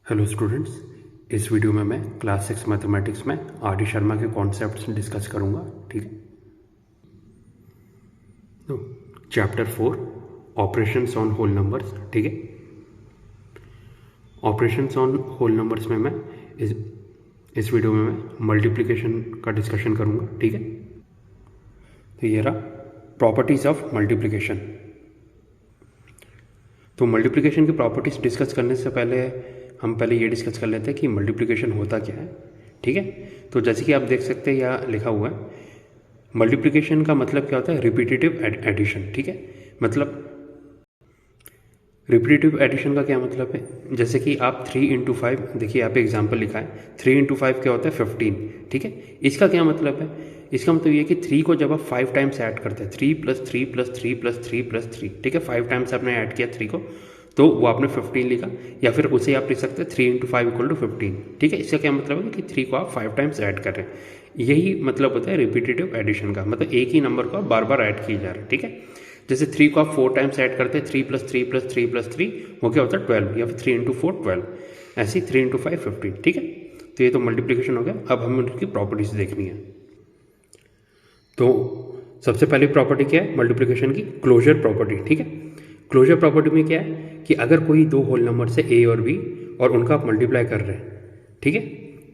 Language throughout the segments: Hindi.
हेलो स्टूडेंट्स, इस वीडियो में मैं क्लास 6 मैथमेटिक्स में आर डी शर्मा के कॉन्सेप्ट्स डिस्कस करूंगा। ठीक है, तो chapter 4 operations on whole numbers. ठीक है, ऑपरेशंस ऑन होल नंबर्स में मैं इस वीडियो में मैं मल्टीप्लिकेशन का डिस्कशन करूंगा। ठीक है, तो ये रहा प्रॉपर्टीज ऑफ मल्टीप्लिकेशन। तो मल्टीप्लिकेशन की प्रॉपर्टीज डिस्कस करने से पहले हम ये डिस्कस कर लेते हैं कि मल्टीप्लिकेशन होता क्या है। ठीक है, तो जैसे कि आप देख सकते हैं यहाँ लिखा हुआ है, मल्टीप्लिकेशन का मतलब क्या होता है? Repetitive addition. ठीक है, मतलब रिपीटेटिव एडिशन का क्या मतलब है? जैसे कि आप 3 इंटू 5, देखिए यहाँ पे एग्जाम्पल लिखा है 3 इंटू 5 क्या होता है? 15। ठीक है, इसका क्या मतलब है? इसका मतलब ये कि 3 को जब आप 5 टाइम्स ऐड करते हैं, 3 प्लस 3 प्लस 3 प्लस 3 प्लस 3, ठीक है, 5 टाइम्स आपने ऐड किया 3 को, तो वो आपने 15 लिखा, या फिर उसे आप लिख सकते हैं 3 इंटू 5 इक्वल टू 15। ठीक है, इसका क्या मतलब है कि 3 को आप 5 टाइम्स ऐड कर रहे हैं। यही मतलब होता है रिपीटेटिव एडिशन का, मतलब एक ही नंबर को आप बार बार ऐड किए जा रहे हैं। ठीक है, जैसे 3 को आप 4 टाइम्स ऐड करते हैं, 3 प्लस 3 प्लस 3 प्लस 3, वो क्या होता है? 12, या फिर 3 इंटू 4 12, ऐसे ही 3 इंटू 5 15। ठीक है, तो ये तो मल्टीप्लिकेशन हो गया। अब हमें उनकी प्रॉपर्टीज देखनी है। तो सबसे पहली प्रॉपर्टी क्या है मल्टीप्लिकेशन की? Closure property. ठीक है, क्लोजर प्रॉपर्टी में क्या है कि अगर कोई दो होल नंबर से ए और बी और उनका आप मल्टीप्लाई कर रहे हैं, ठीक है,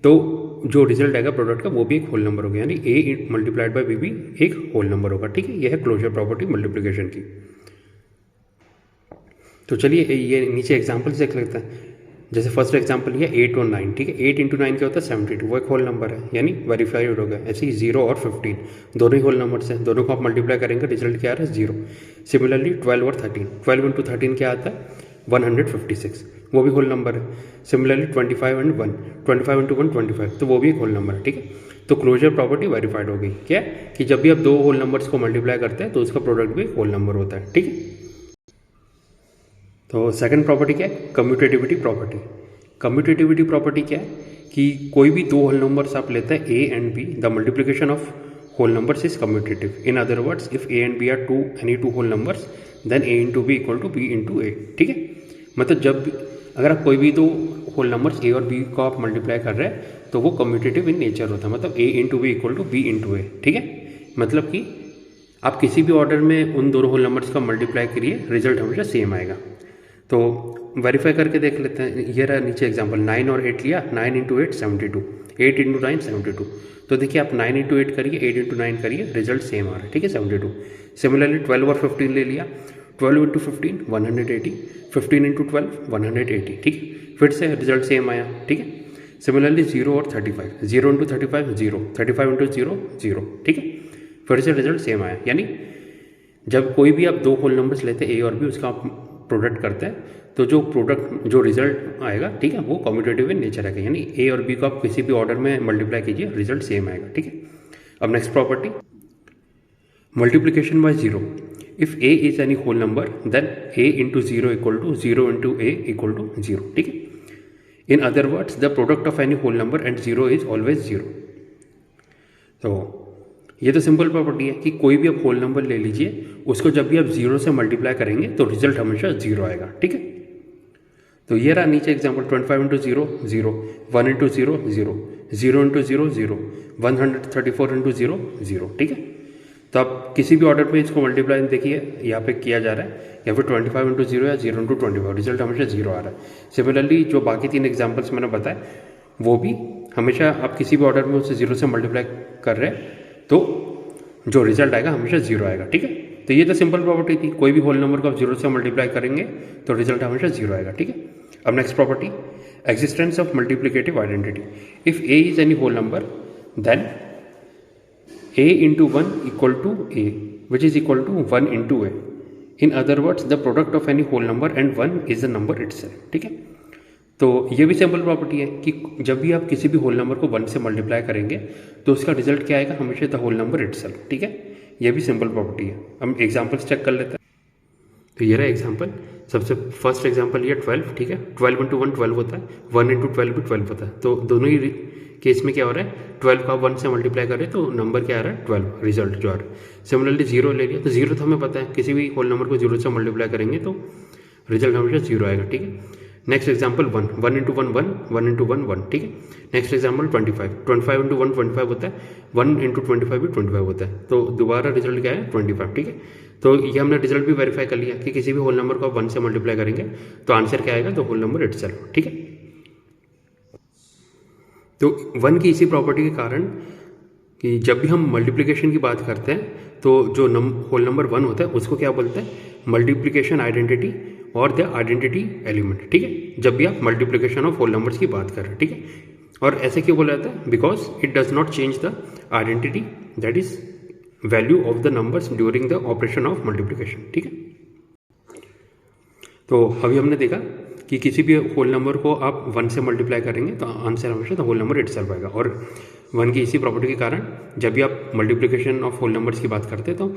तो जो रिजल्ट आएगा प्रोडक्ट का वो भी एक होल नंबर होगा, यानी ए मल्टीप्लाइड बाय बी भी एक होल नंबर होगा। ठीक है, यह है क्लोजर प्रॉपर्टी मल्टीप्लिकेशन की। तो चलिए ये नीचे एग्जाम्पल्स देख लेते हैं। जैसे फर्स्ट एग्जाम्पल ये 8 और 9। ठीक है, 8 इंटू 9 क्या होता है? 72, वो एक होल नंबर है, यानी वेरीफाइड हो गया। ऐसे ही 0 और 15 दोनों ही होल नंबर्स हैं, दोनों को आप मल्टीप्लाई करेंगे, रिजल्ट क्या आ रहा है? 0। सिमिलरली 12 और 13, 12 इंटू 13 क्या आता है? 156, वो भी होल नंबर है। सिमिलरली 25 एंड 1, 25 इंटू 1 25, तो वो भी एक होल नंबर है। ठीक है, तो क्लोजर प्रॉपर्टी वेरीफाइड हो गई। क्या कि जब भी आप दो होल नंबर्स को मल्टीप्लाई करते हैं तो उसका प्रोडक्ट भी एक होल नंबर होता है। ठीक है, तो सेकंड प्रॉपर्टी क्या है? Commutativity property. कम्यूटेटिविटी प्रॉपर्टी क्या है कि कोई भी दो होल नंबर्स आप लेते हैं A and B, the multiplication of whole numbers is commutative. In other words, if A and B are any two whole numbers, then A into B equal to B into ए। ठीक है, मतलब जब अगर आप कोई भी दो होल नंबर्स ए और बी को आप मल्टीप्लाई कर रहे हैं तो वो कम्यूटेटिव इन नेचर होता है, मतलब A into B equal to B into ए। ठीक है, मतलब कि आप किसी भी ऑर्डर में उन दोनों होल नंबर्स का मल्टीप्लाई करिए, रिजल्ट हमेशा सेम आएगा। तो वेरीफाई करके देख लेते हैं। ये रहा नीचे एग्जांपल, 9 और 8 लिया, 9 इंटू 8 72, 8 इंटू 9 72। तो देखिए आप 9 इंटू 8 करिए, 8 इंटू 9 करिए, रिजल्ट सेम आ रहा है। ठीक है, 72। सिमिलरली 12 और 15 ले लिया, 12 इंटू 15 180, 15 इंटू 12 180। ठीक है, फिर से रिजल्ट सेम आया। ठीक है, सिमिलरली 0 और 35, 0 इंटू 35 0, 35 इंटू 0 0। ठीक है, फिर से रिजल्ट सेम आया। यानी जब कोई भी आप दो होल नंबर्स लेते हैं ए और बी, उसका आप प्रोडक्ट करते हैं, तो जो रिजल्ट आएगा, ठीक है, वो कम्यूटेटिव इन नेचर आएगा, यानी ए और बी को आप किसी भी ऑर्डर में मल्टीप्लाई कीजिए, रिजल्ट सेम आएगा। ठीक है, अब next property, multiplication by zero. If a is any whole number then A into 0 equal to 0 into a equal to 0। ठीक है, in other words the product of any whole number and 0 is always 0। तो ये तो सिंपल प्रॉपर्टी है कि कोई भी आप होल नंबर ले लीजिए, उसको जब भी आप 0 से मल्टीप्लाई करेंगे तो रिजल्ट हमेशा 0 आएगा। ठीक है, तो ये रहा नीचे example, 25 into 0 0, 1 into 0 0, 0 into 0 0, 134 into 0 0। ठीक है, तो आप किसी भी ऑर्डर पे इसको मल्टीप्लाई देखिए यहाँ पे किया जा रहा है, या फिर 25 इंटू 0 या 0 इंटू 25, रिजल्ट हमेशा 0 आ रहा है। सिमिलरली जो बाकी 3 एग्जाम्पल्स मैंने बताए, वो भी हमेशा आप किसी भी ऑर्डर में उसे 0 से मल्टीप्लाई कर रहे हैं तो जो रिजल्ट आएगा हमेशा 0 आएगा। ठीक है, तो ये तो सिंपल प्रॉपर्टी थी, कोई भी होल नंबर को आप 0 से मल्टीप्लाई करेंगे तो रिजल्ट हमेशा 0 आएगा। ठीक है, अब next property, existence of multiplicative identity. If a is any whole number then A into 1 equal to a which is equal to 1 into a. In other words the product of any whole number and 1 is the number itself. ठीक है, तो ये भी सिंपल प्रॉपर्टी है कि जब भी आप किसी भी होल नंबर को 1 से मल्टीप्लाई करेंगे तो उसका रिजल्ट क्या आएगा? हमेशा द होल नंबर इटसेल्फ। ठीक है, ये भी सिंपल प्रॉपर्टी है। हम एग्जांपल्स चेक कर लेते हैं। तो ये रहा एग्जांपल, सबसे फर्स्ट एग्जांपल ये 12। ठीक है, 12 इंटू 1 12 होता है, 1 इंटू 12 भी 12 होता है। तो दोनों ही केस में क्या हो रहा है? 12 का 1 से मल्टीप्लाई करें तो नंबर क्या आ रहा है? 12, रिजल्ट जो आ रहा है। सिमिलरली 0 ले लिया, तो 0 तो हमें पता है किसी भी होल नंबर को 0 से मल्टीप्लाई करेंगे तो रिजल्ट हमेशा 0 आएगा। ठीक है, नेक्स्ट एग्जाम्पल 1, 1 इंटू 1 1, 1 इंटू 1 1, ठीक है। नेक्स्ट एग्जाम्पल 25, 25 इंटू 1 25 होता है, 1 इंटू 25 भी 25 होता है, तो दोबारा रिजल्ट क्या है 25, ठीक है। तो ये हमने रिजल्ट भी वेरीफाई कर लिया कि किसी भी होल नंबर को आप 1 से मल्टीप्लाई करेंगे तो आंसर क्या आएगा, तो होल नंबर इटसेल्फ, ठीक है। तो 1 की इसी प्रॉपर्टी के कारण कि जब भी हम मल्टीप्लिकेशन की बात करते हैं तो जो होल नंबर 1 होता है उसको क्या बोलते हैं, मल्टीप्लिकेशन आइडेंटिटी और द आइडेंटिटी एलिमेंट, ठीक है। जब भी आप मल्टीप्लिकेशन ऑफ होल नंबर्स की बात कर रहे हैं, ठीक है। और ऐसे क्यों बोला जाता है, because it does not change the identity, that is value of the numbers during the operation of multiplication, ठीक है। तो अभी हमने देखा कि किसी भी होल नंबर को आप 1 से मल्टीप्लाई करेंगे तो आंसर हमेशा द होल नंबर इटसेल्फ आएगा। और 1 की इसी प्रॉपर्टी के कारण जब भी आप मल्टीप्लिकेशन ऑफ होल नंबर्स की बात करते हैं तो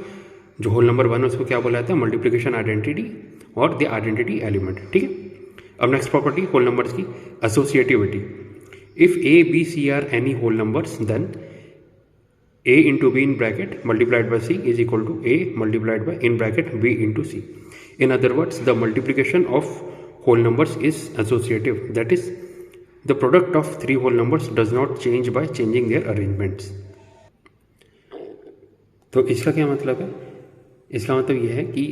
जो होल नंबर 1 है उसको क्या बोला जाता है, मल्टीप्लिकेशन आइडेंटिटी और द आइडेंटिटी एलिमेंट, ठीक है। अब नेक्स्ट प्रॉपर्टी होल नंबर्स की associativity. If A B C are any whole numbers then a into b in bracket multiplied by c is equal to a multiplied by in bracket b into c. In other words, the multiplication of whole numbers is associative. That is, the product of three whole numbers does not change by changing their arrangements. तो इसका क्या मतलब है, इसका मतलब यह है कि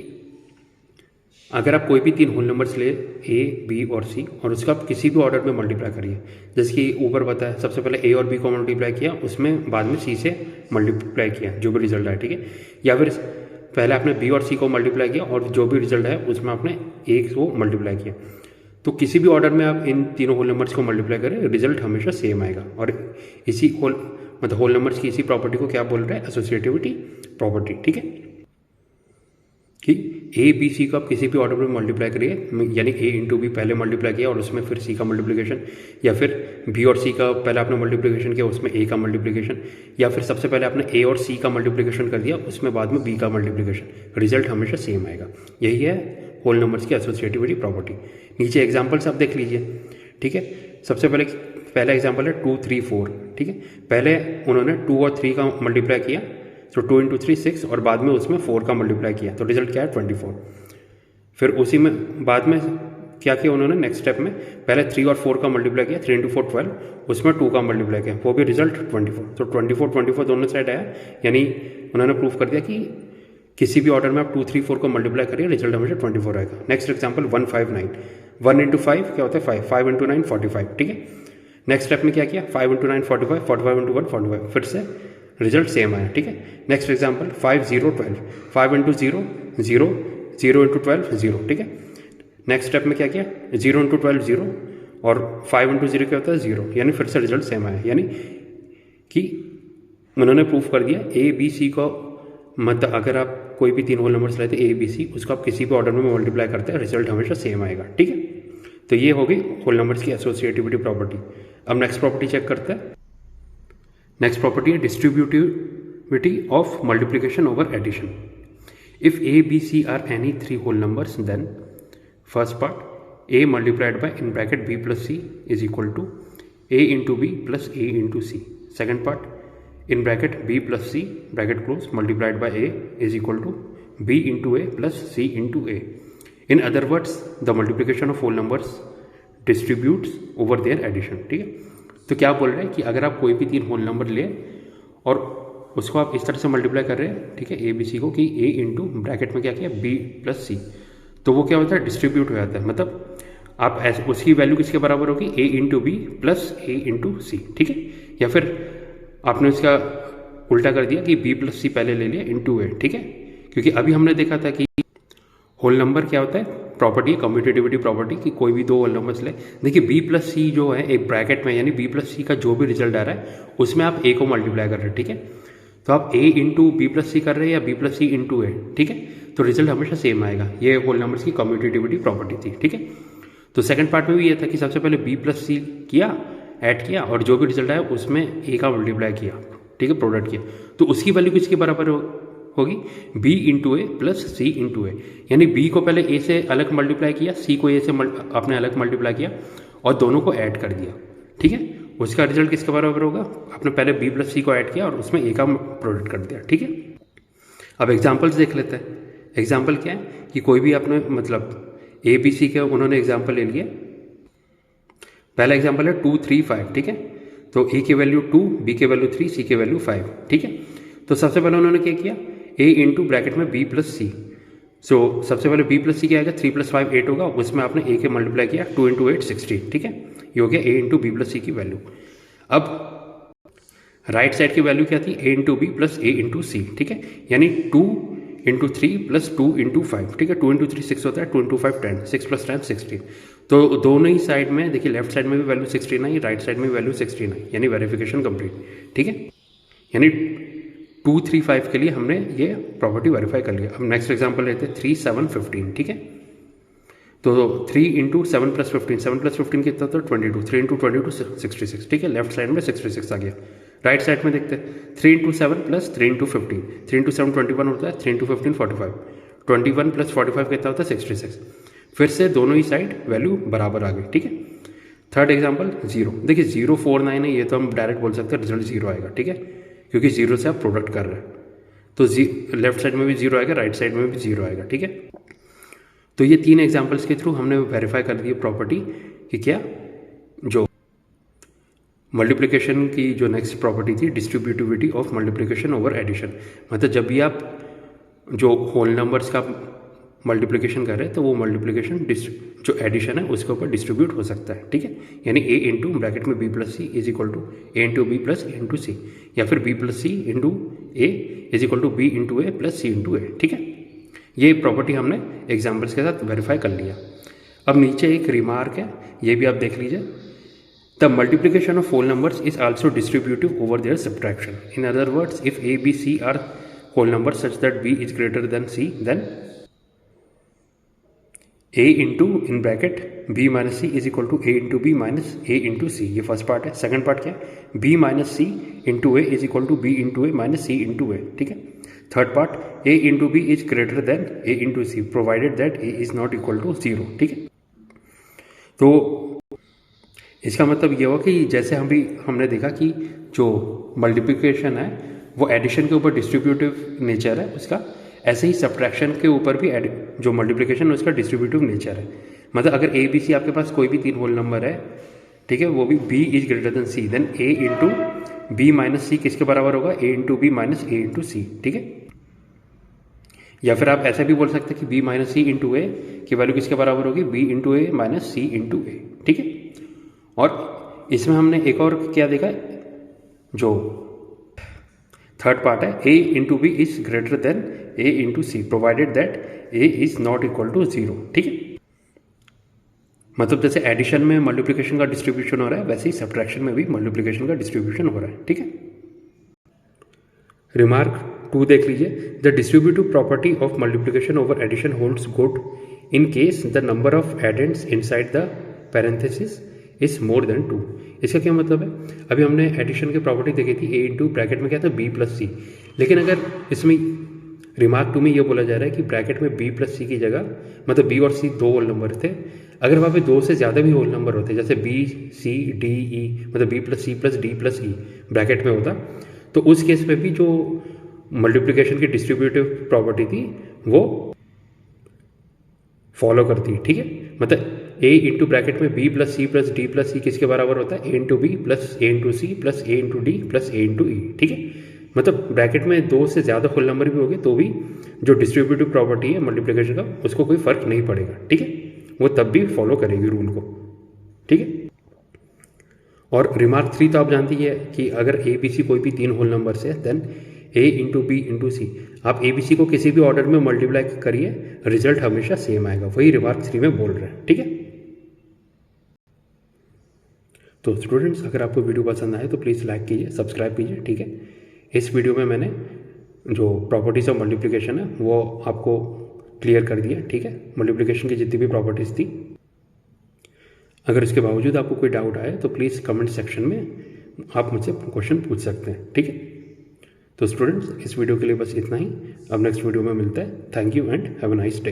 अगर आप कोई भी 3 होल नंबर्स ले ए बी और सी और उसका आप किसी भी ऑर्डर में मल्टीप्लाई करिए, जैसे कि ऊपर बताया सबसे पहले ए और बी को मल्टीप्लाई किया, उसमें बाद में सी से मल्टीप्लाई किया जो भी रिजल्ट आया, ठीक है। या फिर पहले आपने बी और सी को मल्टीप्लाई किया और जो भी रिजल्ट आया उसमें आपने ए को मल्टीप्लाई किया। तो किसी भी ऑर्डर में आप इन तीनों होल नंबर्स को मल्टीप्लाई करें, रिजल्ट हमेशा सेम आएगा। और इसी होल नंबर्स की इसी प्रॉपर्टी को क्या बोल रहा है, एसोसिएटिविटी प्रॉपर्टी, ठीक है। कि ए बी सी को आप किसी भी ऑर्डर में मल्टीप्लाई करिए, यानी ए इंटू बी पहले मल्टीप्लाई किया और उसमें फिर सी का मल्टीप्लिकेशन, या फिर बी और सी का पहले आपने मल्टीप्लिकेशन किया उसमें ए का मल्टीप्लिकेशन, या फिर सबसे पहले आपने ए और सी का मल्टीप्लिकेशन कर दिया उसमें बाद में बी का मल्टीप्लिकेशन, रिजल्ट हमेशा सेम आएगा। यही है होल नंबर्स की एसोसिएटिविटी प्रॉपर्टी। नीचे एग्जाम्पल्स आप देख लीजिए, ठीक है। सबसे पहला एग्जाम्पल है 2 3 4, ठीक है। पहले उन्होंने 2 और 3 का मल्टीप्लाई किया, तो 2 इंटू 3 6 और बाद में उसमें 4 का मल्टीप्लाई किया, तो रिजल्ट क्या है 24। फिर उसी में बाद में क्या किया उन्होंने, नेक्स्ट स्टेप में पहले 3 और 4 का मल्टीप्लाई किया, 3 इंटू 4 12, उसमें 2 का मल्टीप्लाई किया, वो भी रिजल्ट 24। तो 24 24 दोनों साइड आया, यानी उन्होंने प्रूव कर दिया कि किसी भी ऑर्डर में आप 2 3 4 को मल्टीप्लाई करिए, रिजल्ट हमेशा 24 आएगा। नेक्स्ट एग्जाम्पल 1 5 9, 1 इंटू 5 क्या होता है 5, 5 इंटू 9 45, ठीक है। नेक्स्ट स्टेप में क्या किया, 5 इंटू 9 45, 45 इंटू 1 45, फिर से रिजल्ट सेम आया, ठीक है। नेक्स्ट एग्जाम्पल 5 0 12, 5 इंटू 0 0, 0 इंटू 12 0, ठीक है। नेक्स्ट स्टेप में क्या किया, 0 इंटू 12 0 और 5 इंटू 0 क्या होता है 0, यानी फिर से रिजल्ट सेम आया, यानी कि उन्होंने प्रूफ कर दिया ए बी सी को, मतलब अगर आप कोई भी 3 होल नंबर्स लेते ए बी सी, उसको आप किसी भी ऑर्डर में मल्टीप्लाई करते हैं, रिजल्ट हमेशा सेम आएगा, ठीक है। तो ये हो गई होल नंबर्स की एसोसिएटिविटी प्रॉपर्टी। अब नेक्स्ट प्रॉपर्टी चेक करते हैं। नेक्स्ट प्रॉपर्टी है distributivity of multiplication over addition. If A B C are any 3 whole numbers then first part a multiplied by in bracket b plus C is equal to A into B plus A into c. Second part in bracket b plus c bracket close multiplied by a is equal to B into A plus C into a. In other words the multiplication of whole numbers distributes over their addition, ठीक है। तो क्या बोल रहे हैं कि अगर आप कोई भी 3 होल नंबर ले और उसको आप इस तरह से मल्टीप्लाई कर रहे हैं, ठीक है, ए बी सी को, कि ए इंटू ब्रैकेट में क्या किया बी प्लस सी, तो वो क्या होता है डिस्ट्रीब्यूट हो जाता है। मतलब आप ऐसे उसकी वैल्यू किसके बराबर होगी, ए इंटू बी प्लस ए इंटू सी, ठीक है। या फिर आपने उसका उल्टा कर दिया कि बी प्लस सी पहले ले लिया इंटू ए, ठीक है। क्योंकि अभी हमने देखा था कि होल नंबर क्या होता है, प्रॉपर्टी है कम्यूटेटिविटी प्रॉपर्टी, कि कोई भी 2 होल नंबर्स ले, देखिए बी प्लस सी जो है एक ब्रैकेट में, यानी बी प्लस सी का जो भी रिजल्ट आ रहा है उसमें आप ए को मल्टीप्लाई कर रहे हैं, ठीक है। तो आप ए इंटू बी प्लस सी कर रहे हैं या बी प्लस सी इंटू ए, ठीक है, तो रिजल्ट हमेशा सेम आएगा। ये होल नंबर्स की कम्यूटेटिविटी प्रॉपर्टी थी, ठीक है। तो सेकंड पार्ट में भी ये था कि सबसे पहले बी प्लस सी किया, ऐड किया और जो भी रिजल्ट आया उसमें ए का मल्टीप्लाई किया, ठीक है, प्रोडक्ट किया, तो उसकी वैल्यू किसके बराबर होगी, b into A plus C into ए। यानी b को पहले a से अलग मल्टीप्लाई किया, c को a से आपने अलग मल्टीप्लाई किया और दोनों को ऐड कर दिया, ठीक है। उसका रिजल्ट किसके बराबर होगा, आपने पहले b प्लस सी को ऐड किया और उसमें a का प्रोडक्ट कर दिया, ठीक है। अब एग्जाम्पल्स देख लेते हैं। एग्जाम्पल क्या है कि कोई भी आपने मतलब ए बी सी के उन्होंने एग्जाम्पल ले लिए, पहला एग्जाम्पल है 2 3 5, ठीक है। तो ए की वैल्यू 2, बी की वैल्यू 3, सी की वैल्यू 5, ठीक है। तो सबसे पहले उन्होंने क्या किया, ए इंटू ब्रैकेट में बी प्लस सी। सो सबसे पहले बी प्लस सी क्या आएगा, 3 + 5 8 होगा, उसमें आपने ए के मल्टीप्लाई किया, 2 × 8 16, ठीक है। ये हो गया ए इंटू बी प्लस सी की वैल्यू। अब राइट साइड की वैल्यू क्या थी, ए इंटू बी प्लस ए इंटू सी, ठीक है। यानी 2 × 3 + 2 × 5, ठीक है। 2 × 3 6 होता है, 2 × 5 10, 6 + 10 16। तो दोनों ही साइड में देखिए, लेफ्ट साइड में भी वैल्यू 16 आई, राइट साइड में भी वैल्यू 16 आई, यानी वेरिफिकेशन कंप्लीट, ठीक है। यानी 2 3 5 के लिए हमने ये प्रॉपर्टी वेरीफाई कर लिया। अब नेक्स्ट एग्जांपल लेते हैं 3 7 15, ठीक है। तो 3 × 7 + 15, 7 + 15 कितना था 22, 3 × 22 66, ठीक है। लेफ्ट साइड में 66 आ गया। राइट साइड में देखते हैं 3 × 7 + 3 × 15, 3 × 7 21 होता है, 3 × 15 45, 21 + 45 कितना होता है 66। फिर से दोनों ही साइड वैल्यू बराबर आ गई, ठीक है। थर्ड एग्जाम्पल 0, देखिए 0 4 9 है, ये तो हम डायरेक्ट बोल सकते हैं रिजल्ट 0 आएगा, ठीक है, क्योंकि 0 से आप प्रोडक्ट कर रहे हैं। तो लेफ्ट साइड में भी 0 आएगा, राइट साइड में भी 0 आएगा, ठीक है। तो ये 3 एग्जाम्पल्स के थ्रू हमने वेरीफाई कर दी प्रॉपर्टी कि क्या जो मल्टीप्लिकेशन की जो नेक्स्ट प्रॉपर्टी थी, distributivity of multiplication over addition. मतलब जब भी आप जो होल नंबर्स का मल्टीप्लिकेशन कर रहे हैं तो वो मल्टीप्लिकेशन जो एडिशन है उसके ऊपर डिस्ट्रीब्यूट हो सकता है, ठीक है। यानी ए इंटू ब्रैकेट में B plus C is equal to A into B plus A into C, या फिर B plus C into A is equal to B into A plus C into ए, ठीक है। ये प्रॉपर्टी हमने एग्जाम्पल्स के साथ वेरीफाई कर लिया। अब नीचे एक रिमार्क है, ये भी आप देख लीजिए। The multiplication of whole numbers is also distributive over their subtraction. In other words, if A B C are whole number such that B is greater than C, then a into in bracket b minus C is equal to A into B minus A into C. ये फर्स्ट पार्ट है। सेकंड पार्ट क्या है, b minus C into A is equal to B into A minus C into ए, ठीक है। Third part, a into b is greater than A into c provided that a is not equal to 0, ठीक है। तो इसका मतलब ये हुआ कि जैसे हमने देखा कि जो मल्टीप्लिकेशन है वो एडिशन के ऊपर डिस्ट्रीब्यूटिव नेचर है उसका, ऐसे ही सब्ट्रैक्शन के ऊपर भी जो मल्टीप्लिकेशन है उसका डिस्ट्रीब्यूटिव नेचर है। मतलब अगर ए बी सी आपके पास कोई भी 3 होल नंबर है, ठीक है, वो भी b is greater than c, then a into B minus C किसके बराबर होगा, a into B minus A into C, ठीक है। या फिर आप ऐसा भी बोल सकते हैं कि b माइनस सी इंटू ए की वैल्यू किसके बराबर होगी, b into A minus C into ए, ठीक है। और इसमें हमने एक और क्या देखा, जो थर्ड पार्ट है, a into b is greater than a into c provided that a is not equal to 0, ठीक है। मतलब जैसे एडिशन में मल्टीप्लिकेशन का डिस्ट्रीब्यूशन हो रहा है, वैसे ही सब्ट्रैक्शन में भी मल्टीप्लिकेशन का डिस्ट्रीब्यूशन हो रहा है, ठीक है। रिमार्क 2 देख लीजिए, the distributive property of multiplication over addition holds good in case the number of addends inside the parenthesis is more than 2। इसका क्या मतलब है, अभी हमने एडिशन की प्रॉपर्टी देखी थी, a इंटू ब्रैकेट में क्या था b प्लस सी, लेकिन अगर इसमें रिमार्क 2 में ये बोला जा रहा है कि ब्रैकेट में b प्लस सी की जगह, मतलब b और c 2 होल नंबर थे, अगर वहाँ पे 2 से ज़्यादा भी होल नंबर होते, जैसे b c d e, मतलब b प्लस सी plus d plus e bracket में होता, तो उस केस में भी जो मल्टीप्लिकेशन की डिस्ट्रीब्यूटिव प्रॉपर्टी थी वो फॉलो करती, ठीक है। मतलब a इंटू ब्रैकेट में b प्लस सी प्लस डी प्लस ई किसके बराबर होता है, a into B plus A into C plus A into D plus A into E, ठीक है। मतलब ब्रैकेट में 2 से ज़्यादा होल नंबर भी होंगे तो भी जो डिस्ट्रीब्यूटिव प्रॉपर्टी है मल्टीप्लिकेशन का उसको कोई फर्क नहीं पड़ेगा, ठीक है, वो तब भी फॉलो करेगी रूल को, ठीक है। और रिमार्क 3 तो आप जानती है कि अगर ए बी सी कोई भी 3 होल नंबर है, then a into B into C, आप ए बी सी को किसी भी ऑर्डर में मल्टीप्लाई करिए, रिजल्ट हमेशा सेम आएगा, वही रिमार्क 3 में बोल रहे हैं, ठीक है। तो स्टूडेंट्स, अगर आपको वीडियो पसंद आए तो प्लीज़ लाइक कीजिए, सब्सक्राइब कीजिए, ठीक है। इस वीडियो में मैंने जो प्रॉपर्टीज़ ऑफ मल्टीप्लिकेशन है वो आपको क्लियर कर दिया, ठीक है, मल्टीप्लिकेशन की जितनी भी प्रॉपर्टीज़ थी। अगर इसके बावजूद आपको कोई डाउट आए तो प्लीज़ कमेंट सेक्शन में आप मुझसे क्वेश्चन पूछ सकते हैं, ठीक है। तो स्टूडेंट्स, इस वीडियो के लिए बस इतना ही। अब नेक्स्ट वीडियो में मिलता है। Thank you and have a nice day.